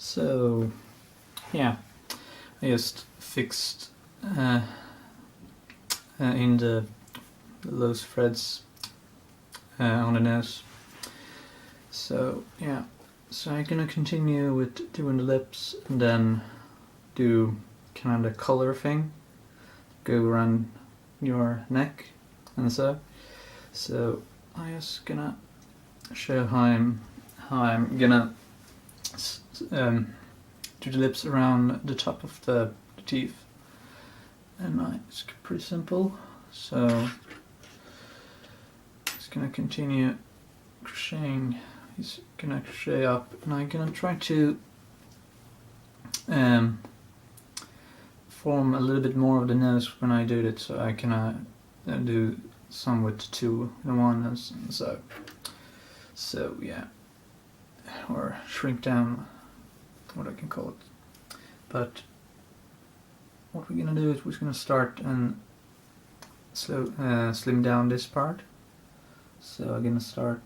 So yeah, I just fixed in the loose threads on the nose. So yeah, so I'm gonna continue with doing the lips and then do kind of the collar thing, go around your neck and so. So I'm just gonna show how I'm gonna do the lips around the top of the teeth, and it's pretty simple. So it's gonna continue crocheting. He's gonna crochet up, and I'm gonna try to form a little bit more of the nose when I do it, so I can do some with 2 in 1 and so. So yeah, or shrink down, what I can call it. But what we're gonna do is we're gonna start and slim down this part. So I'm gonna start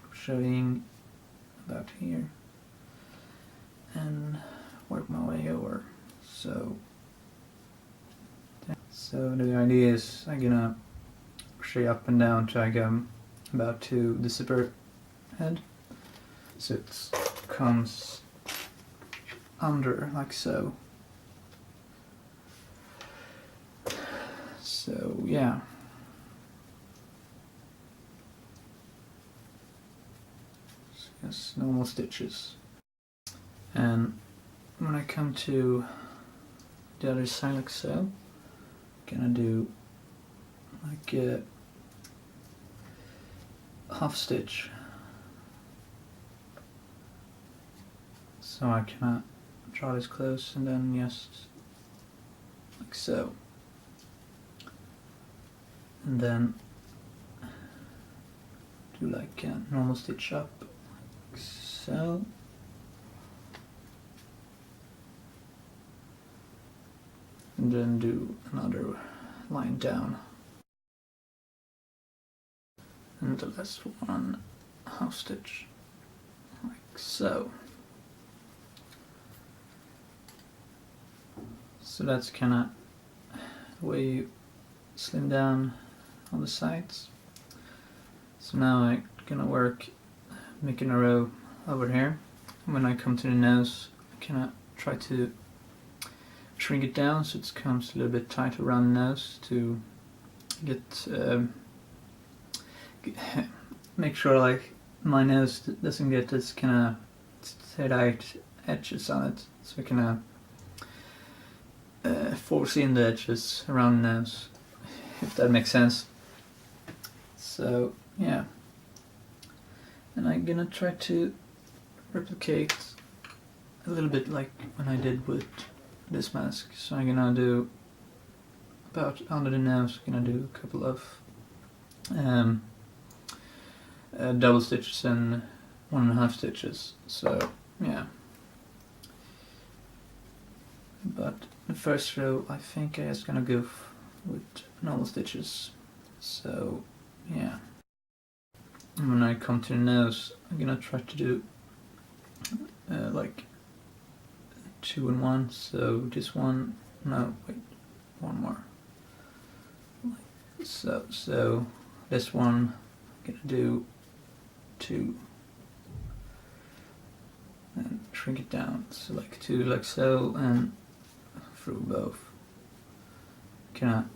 crocheting about here and work my way over. So the idea is I'm gonna crochet up and down till I go about to the zipper head, so it comes under like so. So yeah, so just normal stitches, and when I come to the other side like so, gonna do like a half stitch, so I can draw this close and then just like so, and then do like a normal stitch up like so, and then do another line down, and the last one half stitch like so. So that's kind of the way you slim down on the sides. So now I'm gonna work making a row over here. When I come to the nose, I kind of try to shrink it down so it comes a little bit tight around the nose to get make sure like my nose doesn't get this kind of tight edges on it, so I can force in the edges around the nose, if that makes sense. So yeah, and I'm gonna try to replicate a little bit like when I did with this mask. So I'm gonna do about under the nose, I'm gonna do a couple of double stitches and 1.5 stitches. So yeah, but the first row I think I'm just gonna go with normal stitches. So yeah, and when I come to the nose, I'm gonna try to do like 2 in 1. So this one, no wait, one more. Like so this one I'm gonna do 2 and shrink it down, so like 2 like so, and through both. Gonna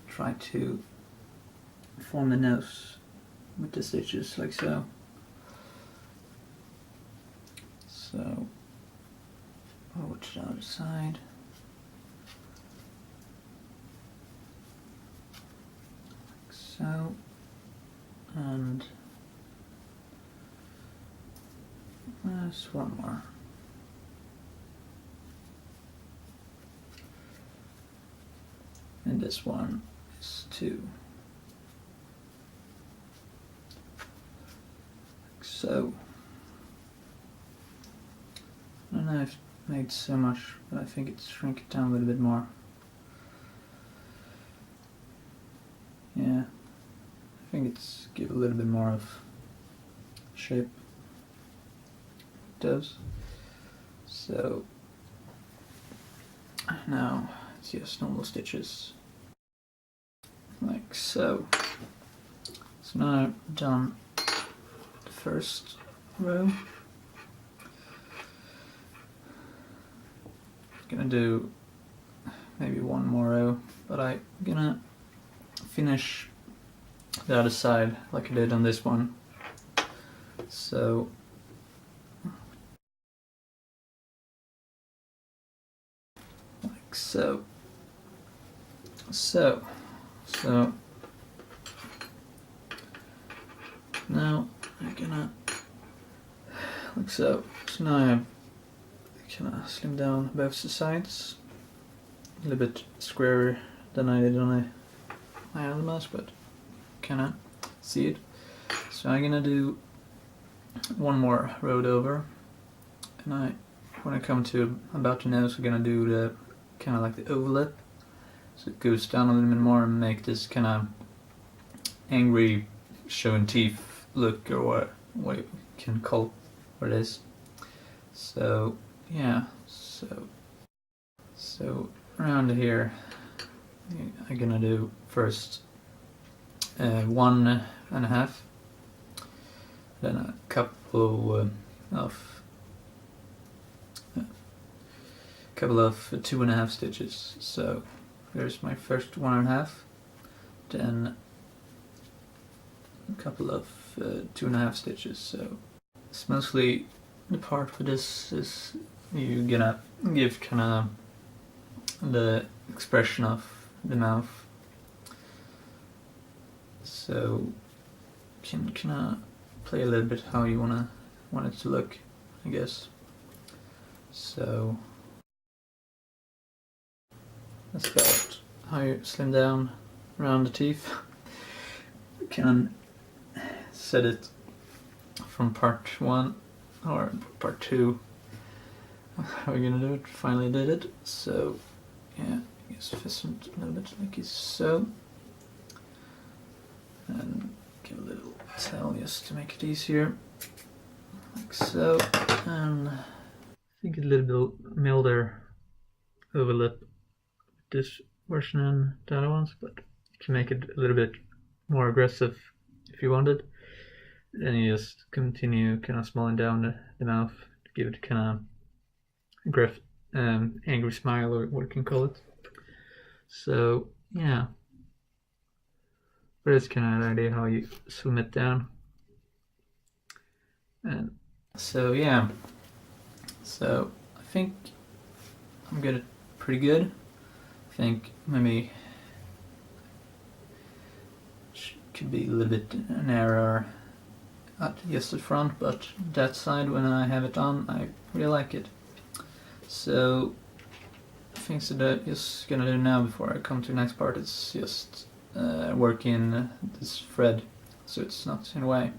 try to form the nose with the stitches like so. So over to the other side. Like so, and there's one more. And this one is 2. Like so. I don't know if I made so much, but I think it's shrink it down a little bit more. Yeah, I think it's give a little bit more of shape. It does. So now it's just normal stitches like so. So now I've done the first row. I'm gonna do maybe one more row, but I'm gonna finish the other side like I did on this one. So like so. So now I'm gonna like so. So now I'm gonna slim down both the sides a little bit squarer than I did on my other mask, but kinda see it. So I'm gonna do one more row over, and when I come to about the nose, I'm gonna do the kind of like the overlap, so it goes down a little bit more and make this kind of angry showing teeth look, or what you can call what it is. So yeah, so around here I'm gonna do first 1.5, then a couple of 2.5 stitches. So here's my first 1.5, then a couple of 2.5 stitches. So it's mostly the part for this is you're gonna give kind of the expression of the mouth. So can kind of play a little bit how you want it to look, I guess. So that's about how you slim down around the teeth. You can set it from part 1 or part 2. How are we gonna do it? Finally did it. So yeah, I guess fastened a little bit like so, and give a little tail just to make it easier, like so. And I think a little bit milder overlap this version and the other ones, but you can make it a little bit more aggressive if you wanted. Then you just continue kind of smalling down the mouth to give it kind of angry smile, or what you can call it. So yeah, but it's kind of an idea how you slim it down. And so yeah, so I think I'm good, pretty good. I think maybe could be a little bit an error at just the front, but that side when I have it on, I really like it. So things that I'm just gonna do now before I come to the next part is just work in this thread so it's not in the way.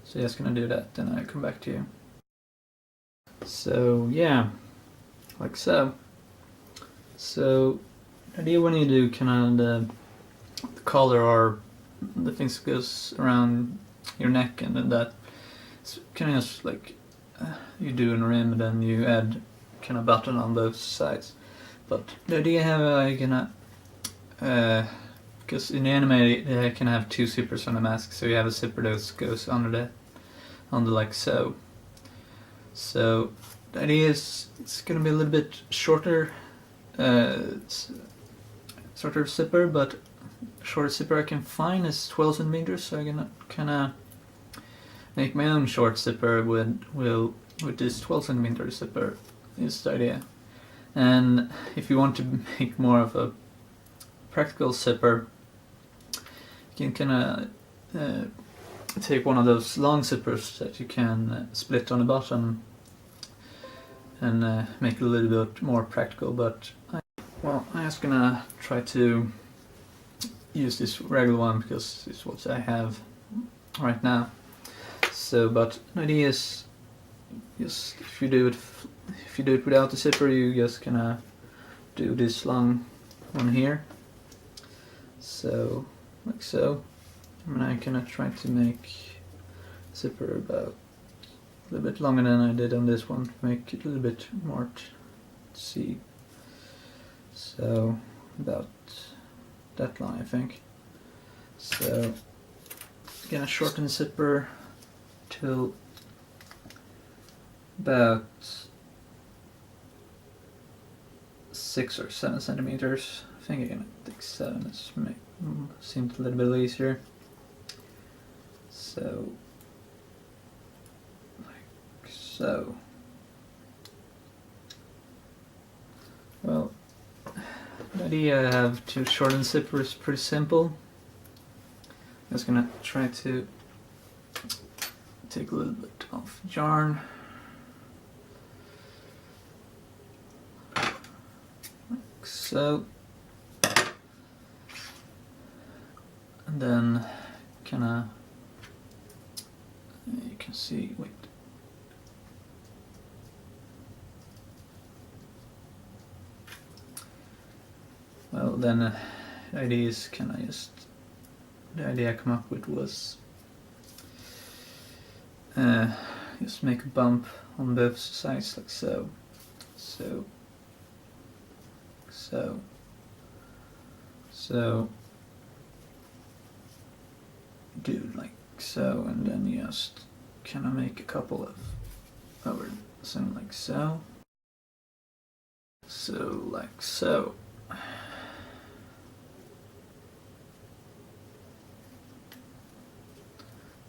So just gonna do that, then I'll come back to you. So yeah, like so. So the idea when you do kind of the collar or the things that goes around your neck, and then that it's kind of just like you do in a rim, and then you add kind of button on both sides. But the idea I have gonna because in the anime they can have 2 zippers on the mask, so you have a zipper that goes under like so. So the idea is it's gonna be a little bit shorter, sort of zipper, but shortest zipper I can find is 12 centimeters. So I'm gonna kind of make my own short zipper with this 12 centimeter zipper. Is the idea. And if you want to make more of a practical zipper, you can kind of take one of those long zippers that you can split on the bottom and make it a little bit more practical. But I'm just gonna try to use this regular one because it's what I have right now. So, but the idea is just if you do it without the zipper, you just gonna do this long one here. So like so. And I'm gonna try to make zipper about a little bit longer than I did on this one to make it a little bit more to see. So about that long, I think. So gonna shorten the zipper till about 6 or 7 centimeters. I think I'm gonna take 7. This seems a little bit easier. So, like so. Well, the idea I have to shorten the zipper is pretty simple. I'm just gonna try to take a little bit of yarn. Like so. And then kinda, you can see, wait. Well then, the idea is the idea I come up with was just make a bump on both sides like so, so, so, so, do like so, and then just kind of make a couple of over something like so, so like so.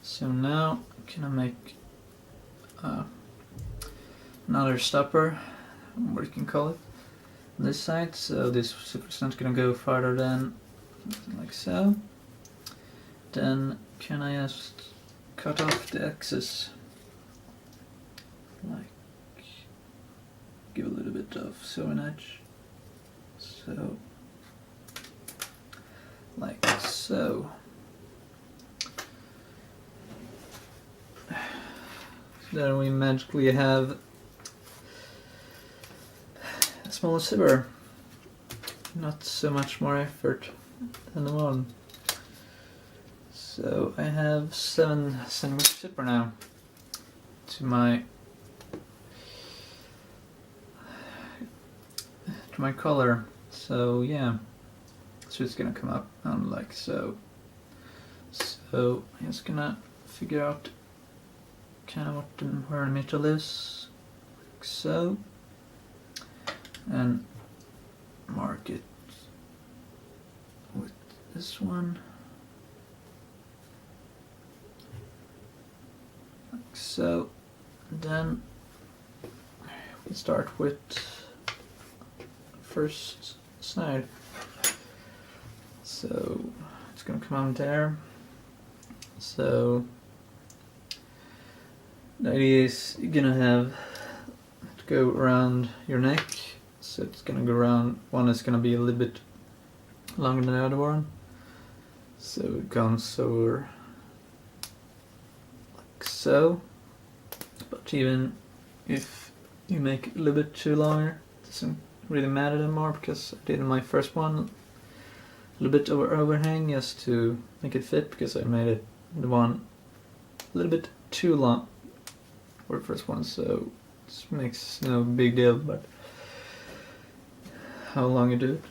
So now can I make another stopper, what you can call it, on this side. So this zipper's not gonna go farther than like so. Then can I just cut off the excess, like give a little bit of sewing edge, so like so. Then we magically have a smaller zipper. Not so much more effort than the one. So I have 7 centimeter zipper now to my collar. So yeah, so it's gonna come up like so. So I'm just gonna figure out kind of where the middle is, like so, and mark it with this one, like so. Then we start with first side, so it's gonna come on there. So the idea is you're gonna have to go around your neck, so it's gonna go around, one is gonna be a little bit longer than the other one, so it comes over like so. But even if you make it a little bit too longer, it doesn't really matter anymore, because I did in my first one a little bit overhang just to make it fit, because I made it the one a little bit too long for the first one, so it makes no big deal but how long you do it.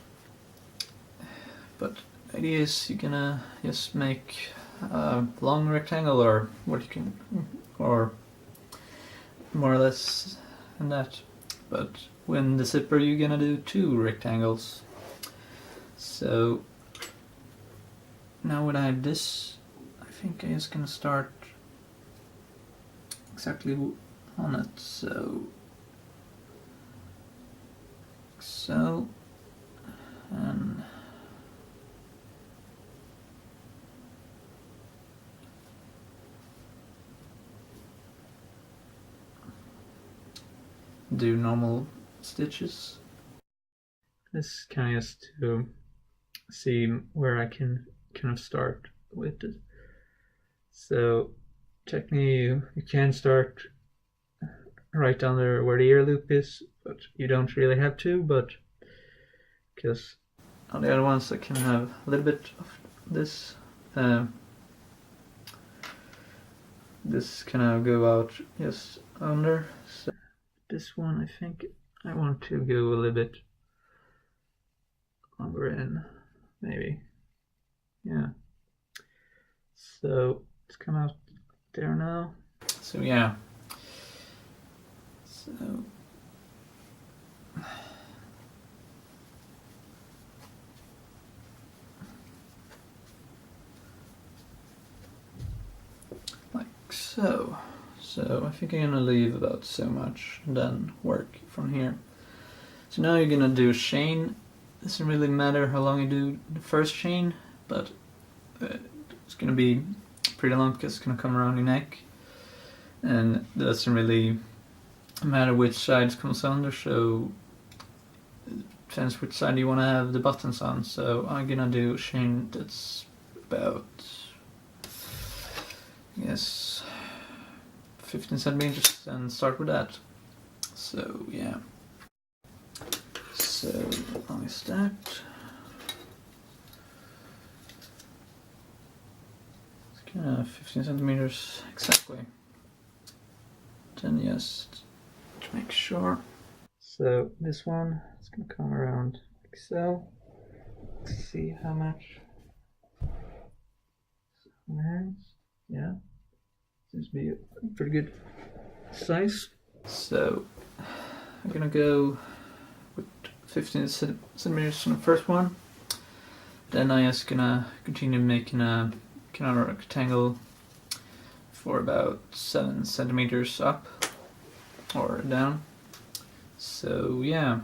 But the idea is you're gonna just make a long rectangle, or what you can, or more or less than that. But when the zipper you're gonna do 2 rectangles. So now when I have this, I think I'm just gonna start exactly on it, so and do normal stitches. This kind of is to see where I can kind of start with it. So technically you can start right under where the ear loop is, but you don't really have to, but because on the other ones I can have a little bit of this this kind of go out just under. So this one, I think I want to go a little bit longer in, maybe. Yeah. So it's come out there now. So yeah. So like so. So I think I'm gonna leave about so much and then work from here. So now you're gonna do a chain. Doesn't really matter how long you do the first chain, but it's gonna be pretty long because it's gonna come around your neck, and it doesn't really matter which side it comes under, so it depends which side you want to have the buttons on. So I'm gonna do a chain that's about, yes, 15 centimeters and start with that. So yeah. So let me start. It's kind of 15 centimeters exactly. Then just to make sure. So this one is gonna come around like so. Let's see how much. Yeah, seems to be a pretty good size. So I'm gonna go with 15 centimeters on the first one. Then I'm just gonna continue making a kind of rectangle for about 7 centimeters up or down. So yeah.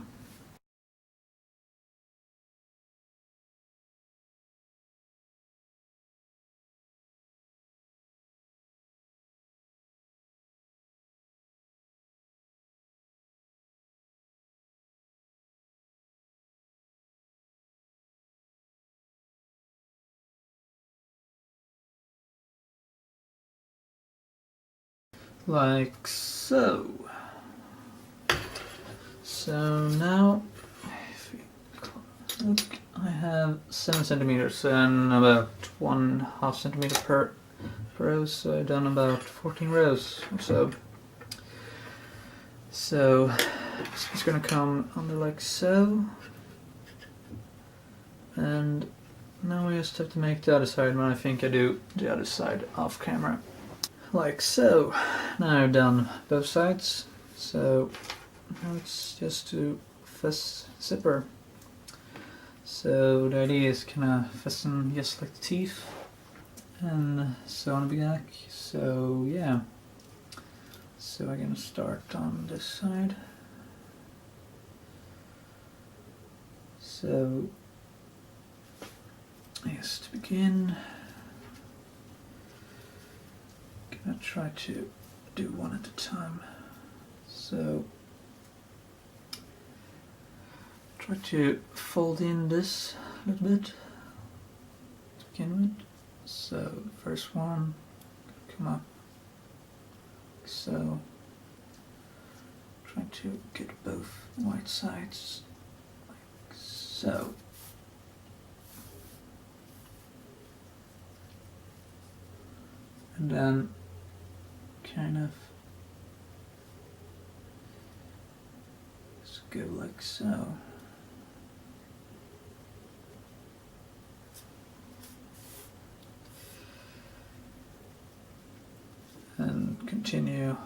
Like so. So now, if you look, I have 7 centimeters and about 1/2 centimeter per row, so I've done about 14 rows or so. So it's gonna come under like so, and now we just have to make the other side, and I think I do the other side off camera. Like so. Now I've done both sides, so now it's just to fasten zipper. So the idea is kind of fasten just like the teeth and so on the back. So yeah. So I'm gonna start on this side. So yes, to begin, gonna try to do one at a time. So try to fold in this a little bit to begin with. So the first one come up like so. Try to get both white sides like so. And then kind of just go like so. And continue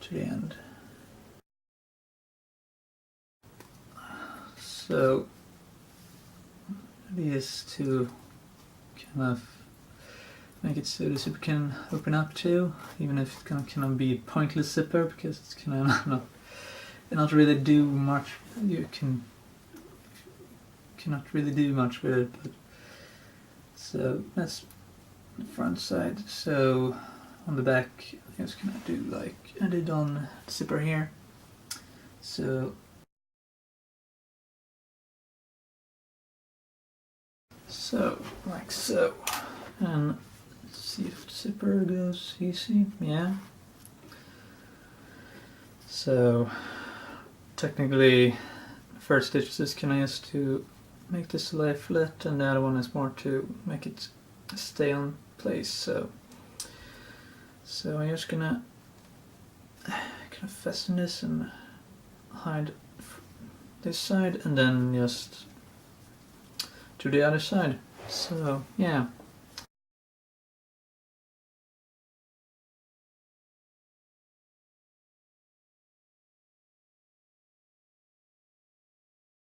to the end. So it is to kind of make it so the zipper can open up too, even if it's gonna kind of be a pointless zipper because it's kind of not really do much. You cannot really do much with it. But so that's the front side. So on the back, I'm just gonna do like I did on the zipper here. So like so, and let's see if the zipper goes easy. Yeah. So technically, the first stitch is kind of just to make this lay flat, and the other one is more to make it stay on place. So So I'm just gonna kind of fasten this and hide this side, and then just to the other side. So yeah.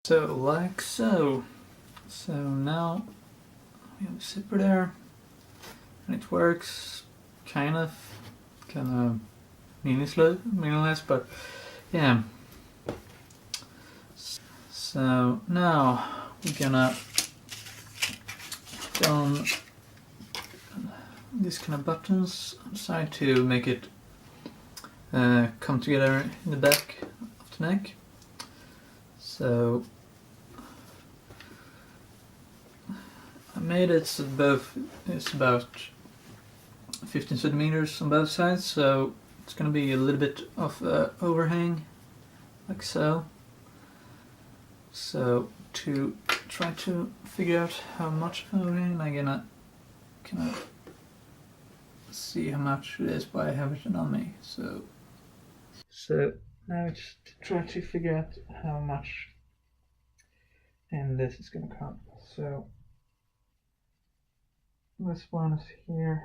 So like so. So now we have a zipper there, and it works kind of meaningless, but yeah. So now we're gonna put on these kind of buttons on the side to make it come together in the back of the neck. So I made it it's about 15 centimeters on both sides, so it's gonna be a little bit of overhang, like so. So to try to figure out how much overhang, I'm gonna kind of see how much it is by having it on me. So now it's to try to figure out how much and this is gonna come. So this one is here.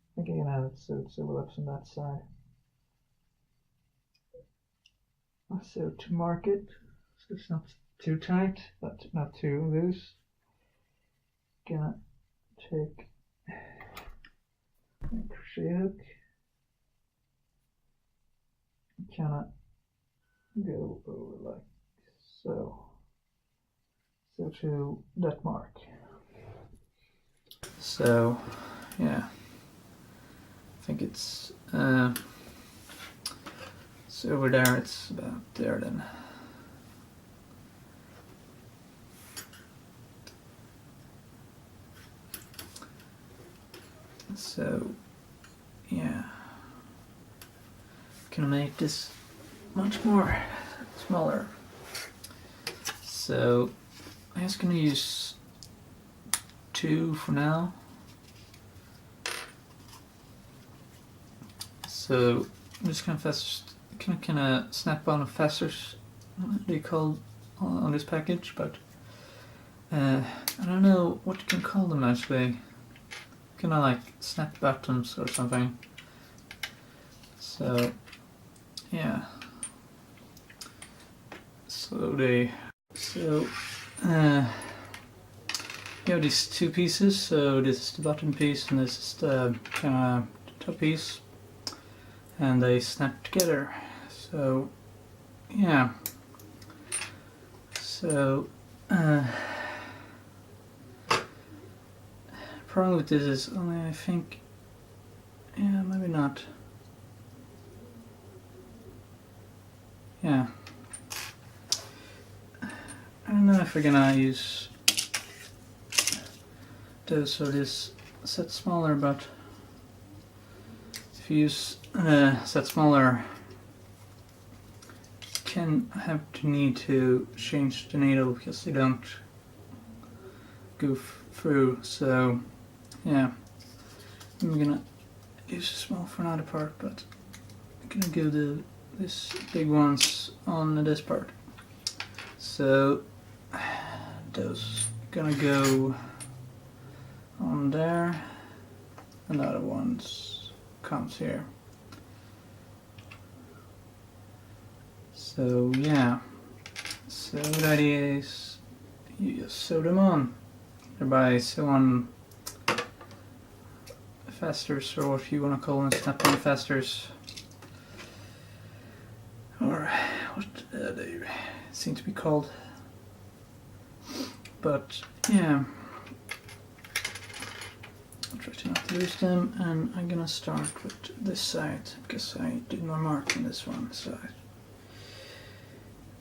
I think I'm gonna have it so it's overlaps on that side. So to mark it, so it's not too tight, but not too loose, gonna take a crochet hook, kinda go over like so. So to that mark. So yeah, I think it's so over there. It's about there then. So yeah, can make this much more smaller. So I'm just gonna use 2 for now. So I'm just gonna snap on fasteners, they call on this package, but I don't know what you can call them actually. Kind of like snap buttons or something. So yeah. So you have these 2 pieces. So this is the bottom piece and this is the kind of top piece, and they snap together. So yeah. So problem with this is only I think, yeah, maybe not. Yeah. I don't know if we're gonna use those so this set smaller, but if you use set smaller, you can have to need to change the needle because they don't goof through. So yeah, I'm gonna use a small for another part, but I'm gonna do this big ones on this part. So those gonna go on there, and the other ones comes here. So yeah, so the idea is you just sew them on, thereby sew on fasters, or what you want to call them, snap-on fasters, or what they seem to be called. But yeah, I'll try to not lose them, and I'm gonna start with this side because I did my mark on this one side.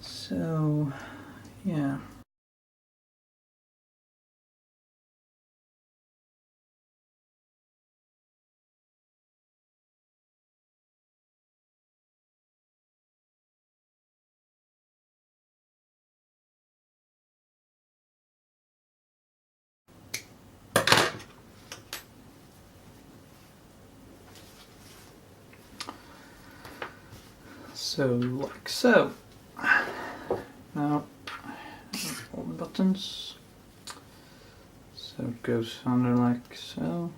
So yeah. So, like so. Now, all the buttons. So it goes under like so.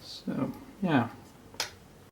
So, yeah.